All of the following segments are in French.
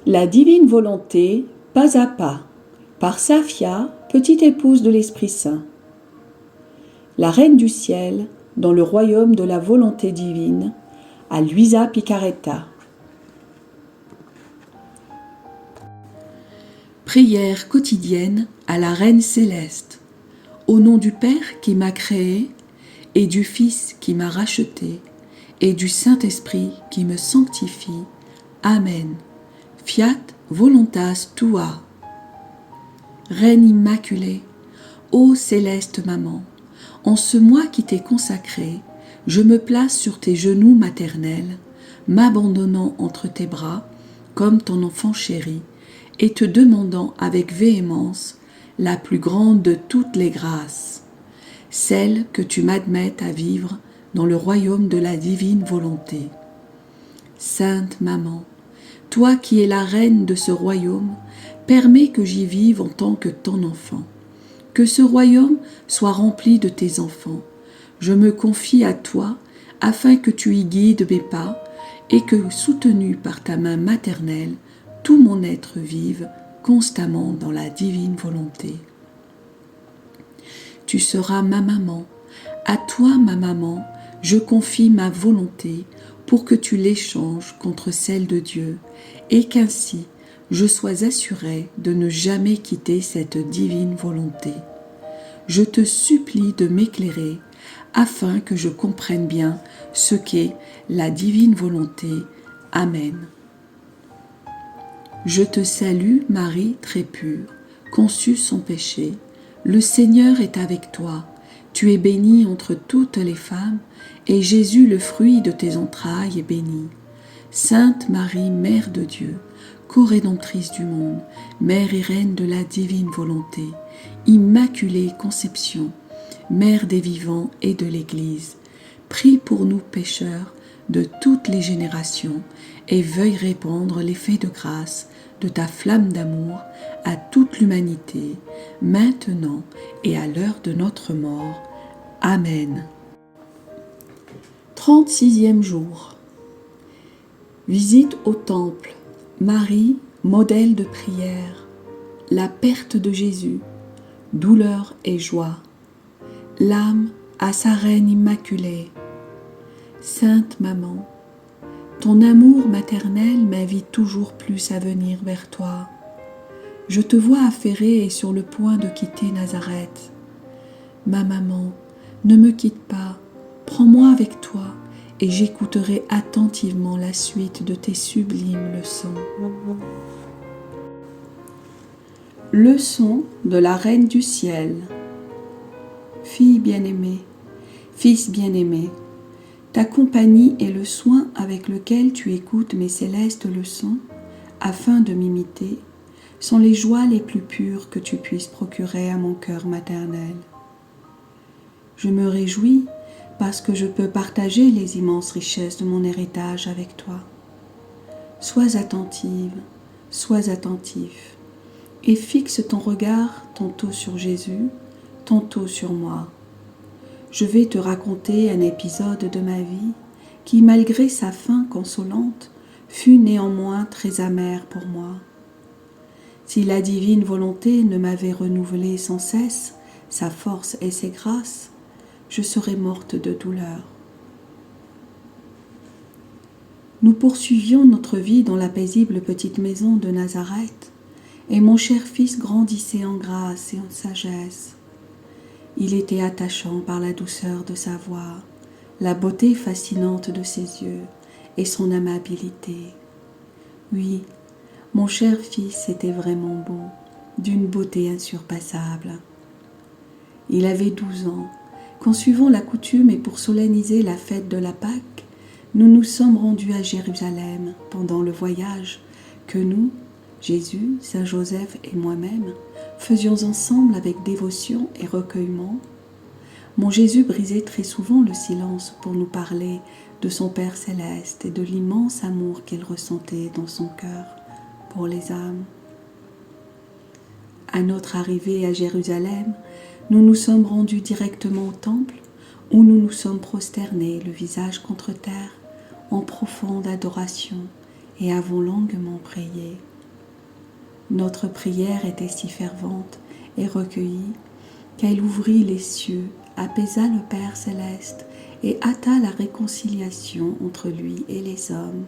La divine volonté, pas à pas, par Safia, petite épouse de l'Esprit Saint. La Reine du Ciel, dans le royaume de la volonté divine, à Luisa Picaretta. Prière quotidienne à la Reine Céleste. Au nom du Père qui m'a créé, et du Fils qui m'a racheté, et du Saint-Esprit qui me sanctifie. Amen. Fiat voluntas tua. Reine immaculée, ô céleste maman, en ce mois qui t'est consacré, je me place sur tes genoux maternels, m'abandonnant entre tes bras, comme ton enfant chéri, et te demandant avec véhémence la plus grande de toutes les grâces, celle que tu m'admettes à vivre dans le royaume de la divine volonté. Sainte Maman, toi qui es la reine de ce royaume, permets que j'y vive en tant que ton enfant. Que ce royaume soit rempli de tes enfants. Je me confie à toi afin que tu y guides mes pas et que, soutenu par ta main maternelle, tout mon être vive constamment dans la divine volonté. Tu seras ma maman. À toi, ma maman, je confie ma volonté pour que tu l'échanges contre celle de Dieu et qu'ainsi je sois assurée de ne jamais quitter cette divine volonté. Je te supplie de m'éclairer afin que je comprenne bien ce qu'est la divine volonté. Amen. Je te salue, Marie très pure, conçue sans péché. Le Seigneur est avec toi. Tu es bénie entre toutes les femmes, et Jésus, le fruit de tes entrailles, est béni. Sainte Marie, Mère de Dieu, co-rédemptrice du monde, Mère et Reine de la divine volonté, Immaculée Conception, Mère des vivants et de l'Église, prie pour nous pécheurs de toutes les générations et veuille répandre l'effet de grâce de ta flamme d'amour à toute l'humanité, maintenant et à l'heure de notre mort. Amen. 36e jour. Visite au temple. Marie, modèle de prière. La perte de Jésus. Douleur et joie. L'âme à sa reine immaculée. Sainte Maman, ton amour maternel m'invite toujours plus à venir vers toi. Je te vois affairée et sur le point de quitter Nazareth. Ma maman, ne me quitte pas, prends-moi avec toi et j'écouterai attentivement la suite de tes sublimes leçons. Leçon de la Reine du Ciel. Fille bien-aimée, fils bien-aimé, ta compagnie et le soin avec lequel tu écoutes mes célestes leçons, afin de m'imiter, sont les joies les plus pures que tu puisses procurer à mon cœur maternel. Je me réjouis parce que je peux partager les immenses richesses de mon héritage avec toi. Sois attentive, sois attentif, et fixe ton regard tantôt sur Jésus, tantôt sur moi. Je vais te raconter un épisode de ma vie qui, malgré sa fin consolante, fut néanmoins très amer pour moi. Si la divine volonté ne m'avait renouvelé sans cesse sa force et ses grâces, je serais morte de douleur. Nous poursuivions notre vie dans la paisible petite maison de Nazareth, et mon cher fils grandissait en grâce et en sagesse. Il était attachant par la douceur de sa voix, la beauté fascinante de ses yeux et son amabilité. Oui, mon cher fils était vraiment beau, d'une beauté insurpassable. Il avait 12 ans, quand suivant la coutume et pour solenniser la fête de la Pâque, nous nous sommes rendus à Jérusalem pendant le voyage que nous, Jésus, Saint Joseph et moi-même, faisions ensemble avec dévotion et recueillement. Mon Jésus brisait très souvent le silence pour nous parler de son Père céleste et de l'immense amour qu'il ressentait dans son cœur pour les âmes. À notre arrivée à Jérusalem, nous nous sommes rendus directement au temple où nous nous sommes prosternés, le visage contre terre, en profonde adoration et avons longuement prié. Notre prière était si fervente et recueillie qu'elle ouvrit les cieux, apaisa le Père céleste et hâta la réconciliation entre lui et les hommes.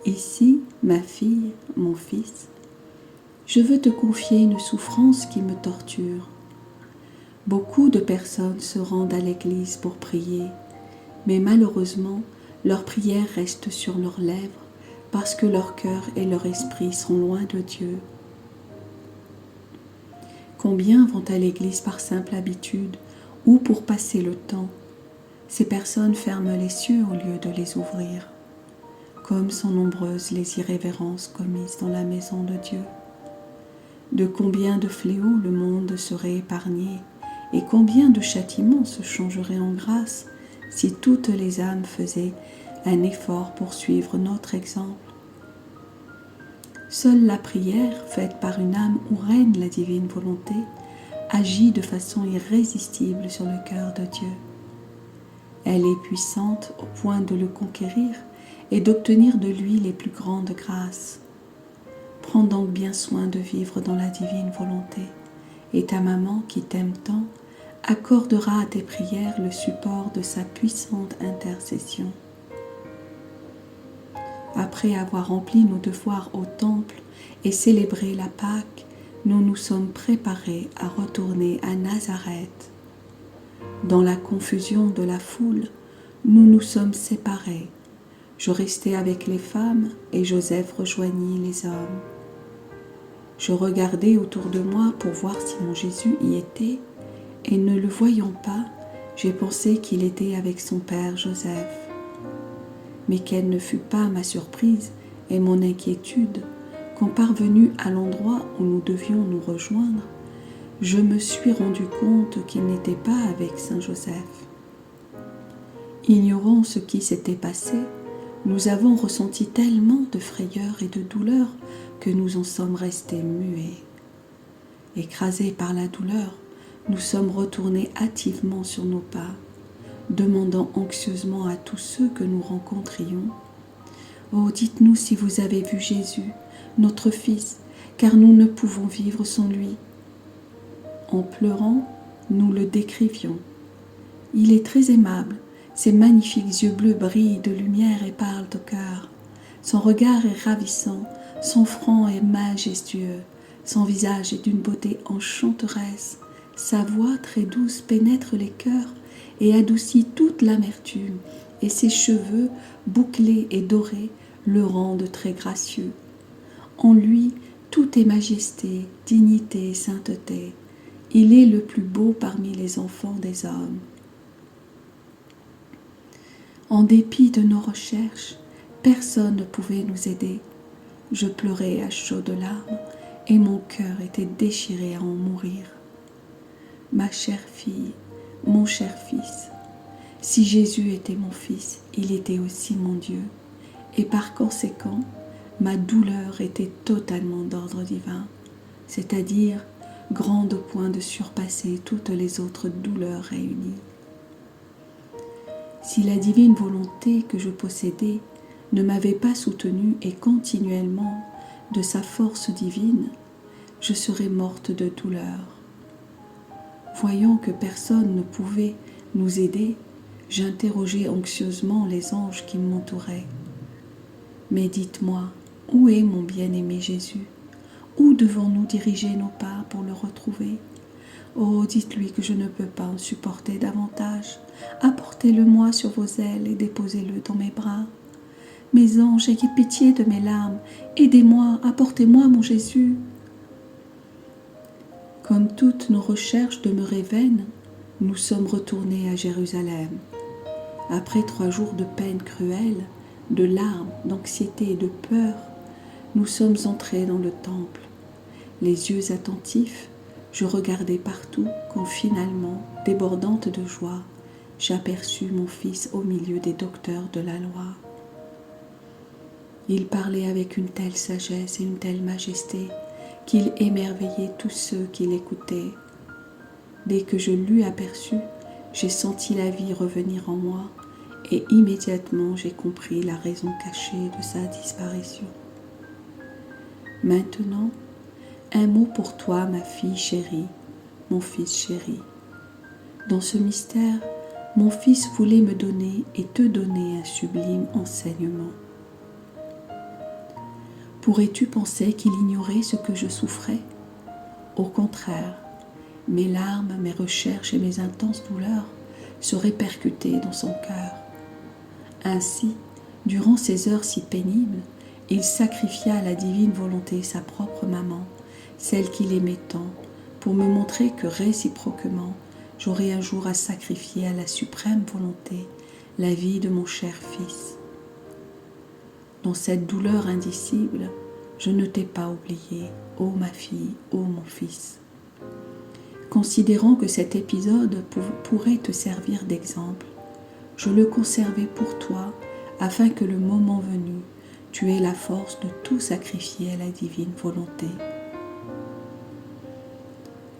Ici, ma fille, mon fils, je veux te confier une souffrance qui me torture. Beaucoup de personnes se rendent à l'église pour prier, mais malheureusement, leurs prières restent sur leurs lèvres parce que leur cœur et leur esprit sont loin de Dieu. Combien vont à l'église par simple habitude ou pour passer le temps? Ces personnes ferment les cieux au lieu de les ouvrir. Comme sont nombreuses les irrévérences commises dans la maison de Dieu. De combien de fléaux le monde serait épargné et combien de châtiments se changeraient en grâce si toutes les âmes faisaient un effort pour suivre notre exemple. Seule la prière, faite par une âme où règne la divine volonté, agit de façon irrésistible sur le cœur de Dieu. Elle est puissante au point de le conquérir et d'obtenir de lui les plus grandes grâces. Prends donc bien soin de vivre dans la divine volonté, et ta maman qui t'aime tant accordera à tes prières le support de sa puissante intercession. Après avoir rempli nos devoirs au temple et célébré la Pâque, nous nous sommes préparés à retourner à Nazareth. Dans la confusion de la foule, nous nous sommes séparés. Je restai avec les femmes et Joseph rejoignit les hommes. Je regardai autour de moi pour voir si mon Jésus y était, et ne le voyant pas, j'ai pensé qu'il était avec son père Joseph. Mais quelle ne fut pas ma surprise et mon inquiétude quand parvenu à l'endroit où nous devions nous rejoindre, je me suis rendu compte qu'il n'était pas avec Saint Joseph. Ignorant ce qui s'était passé, nous avons ressenti tellement de frayeur et de douleur que nous en sommes restés muets. Écrasés par la douleur, nous sommes retournés hâtivement sur nos pas, demandant anxieusement à tous ceux que nous rencontrions « Oh, dites-nous si vous avez vu Jésus, notre Fils, car nous ne pouvons vivre sans lui. » En pleurant, nous le décrivions. Il est très aimable, ses magnifiques yeux bleus brillent de lumière et parlent au cœur. Son regard est ravissant, son front est majestueux, son visage est d'une beauté enchanteresse, sa voix très douce pénètre les cœurs et adoucit toute l'amertume, et ses cheveux, bouclés et dorés, le rendent très gracieux. En lui, tout est majesté, dignité et sainteté. Il est le plus beau parmi les enfants des hommes. En dépit de nos recherches, personne ne pouvait nous aider. Je pleurais à chaudes larmes et mon cœur était déchiré à en mourir. Ma chère fille, mon cher fils, si Jésus était mon fils, il était aussi mon Dieu, et par conséquent, ma douleur était totalement d'ordre divin, c'est-à-dire grande au point de surpasser toutes les autres douleurs réunies. Si la divine volonté que je possédais ne m'avait pas soutenue et continuellement de sa force divine, je serais morte de douleur. Voyant que personne ne pouvait nous aider, j'interrogeai anxieusement les anges qui m'entouraient. Mais dites-moi, où est mon bien-aimé Jésus? Où devons-nous diriger nos pas pour le retrouver? Oh, dites-lui que je ne peux pas en supporter davantage. Apportez-le-moi sur vos ailes et déposez-le dans mes bras. Mes anges, ayez pitié de mes larmes. Aidez-moi, apportez-moi mon Jésus. Comme toutes nos recherches demeuraient vaines, nous sommes retournés à Jérusalem. Après 3 jours de peine cruelle, de larmes, d'anxiété et de peur, nous sommes entrés dans le temple. Les yeux attentifs, je regardais partout quand finalement, débordante de joie, j'aperçus mon fils au milieu des docteurs de la loi. Il parlait avec une telle sagesse et une telle majesté qu'il émerveillait tous ceux qui l'écoutaient. Dès que je l'eus aperçu, j'ai senti la vie revenir en moi et immédiatement j'ai compris la raison cachée de sa disparition. Maintenant, un mot pour toi, ma fille chérie, mon fils chéri. Dans ce mystère, mon fils voulait me donner et te donner un sublime enseignement. Pourrais-tu penser qu'il ignorait ce que je souffrais? Au contraire, mes larmes, mes recherches et mes intenses douleurs se répercutaient dans son cœur. Ainsi, durant ces heures si pénibles, il sacrifia à la divine volonté sa propre maman, celle qu'il aimait tant, pour me montrer que réciproquement, j'aurais un jour à sacrifier à la suprême volonté la vie de mon cher fils. Dans cette douleur indicible, je ne t'ai pas oublié, ô ma fille, ô mon fils. Considérant que cet épisode pourrait te servir d'exemple, je le conservai pour toi afin que le moment venu, tu aies la force de tout sacrifier à la divine volonté.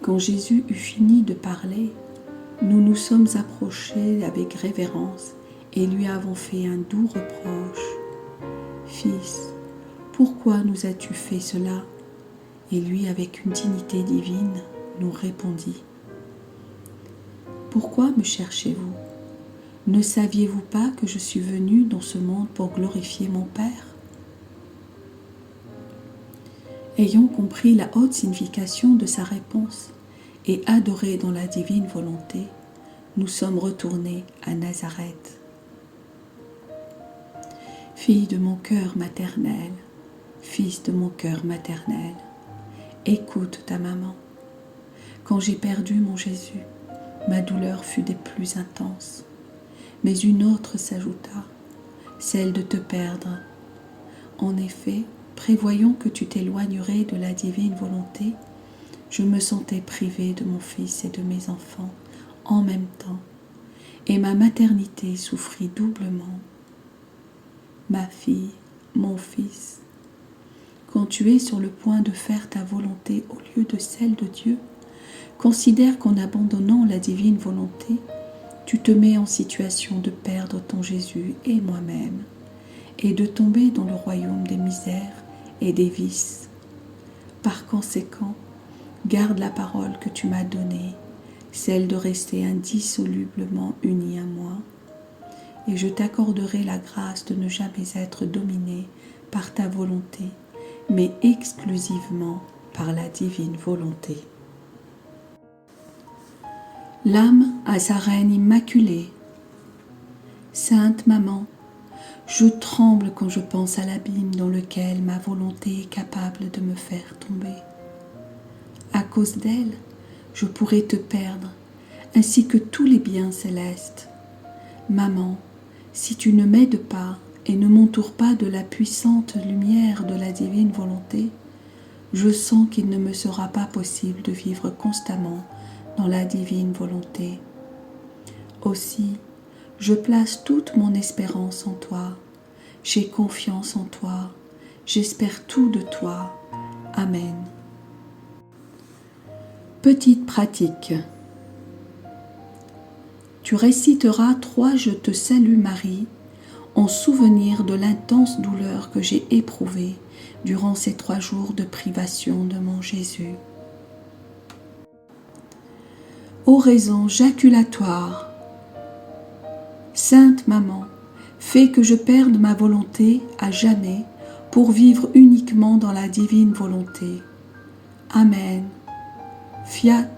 Quand Jésus eut fini de parler, nous nous sommes approchés avec révérence et lui avons fait un doux reproche. « Fils, pourquoi nous as-tu fait cela ?» Et lui, avec une dignité divine, nous répondit. « Pourquoi me cherchez-vous? Ne saviez-vous pas que je suis venu dans ce monde pour glorifier mon Père ?» Ayant compris la haute signification de sa réponse et adoré dans la divine volonté, nous sommes retournés à Nazareth. Fille de mon cœur maternel, fils de mon cœur maternel, écoute ta maman. Quand j'ai perdu mon Jésus, ma douleur fut des plus intenses, mais une autre s'ajouta, celle de te perdre. En effet, prévoyant que tu t'éloignerais de la divine volonté, je me sentais privée de mon fils et de mes enfants en même temps, et ma maternité souffrit doublement. Ma fille, mon fils, quand tu es sur le point de faire ta volonté au lieu de celle de Dieu, considère qu'en abandonnant la divine volonté, tu te mets en situation de perdre ton Jésus et moi-même, et de tomber dans le royaume des misères et des vices. Par conséquent, garde la parole que tu m'as donnée, celle de rester indissolublement unie à moi, et je t'accorderai la grâce de ne jamais être dominé par ta volonté, mais exclusivement par la divine volonté. L'âme à sa reine immaculée. Sainte Maman, je tremble quand je pense à l'abîme dans lequel ma volonté est capable de me faire tomber. À cause d'elle, je pourrais te perdre, ainsi que tous les biens célestes. Maman, si tu ne m'aides pas et ne m'entoures pas de la puissante lumière de la divine volonté, je sens qu'il ne me sera pas possible de vivre constamment dans la divine volonté. Aussi, je place toute mon espérance en toi, j'ai confiance en toi, j'espère tout de toi. Amen. Petite pratique. Tu réciteras 3 Je te salue Marie en souvenir de l'intense douleur que j'ai éprouvée durant ces 3 jours de privation de mon Jésus. Oraison jaculatoire. Sainte Maman, fais que je perde ma volonté à jamais pour vivre uniquement dans la divine volonté. Amen. Fiat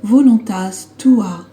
voluntas tua.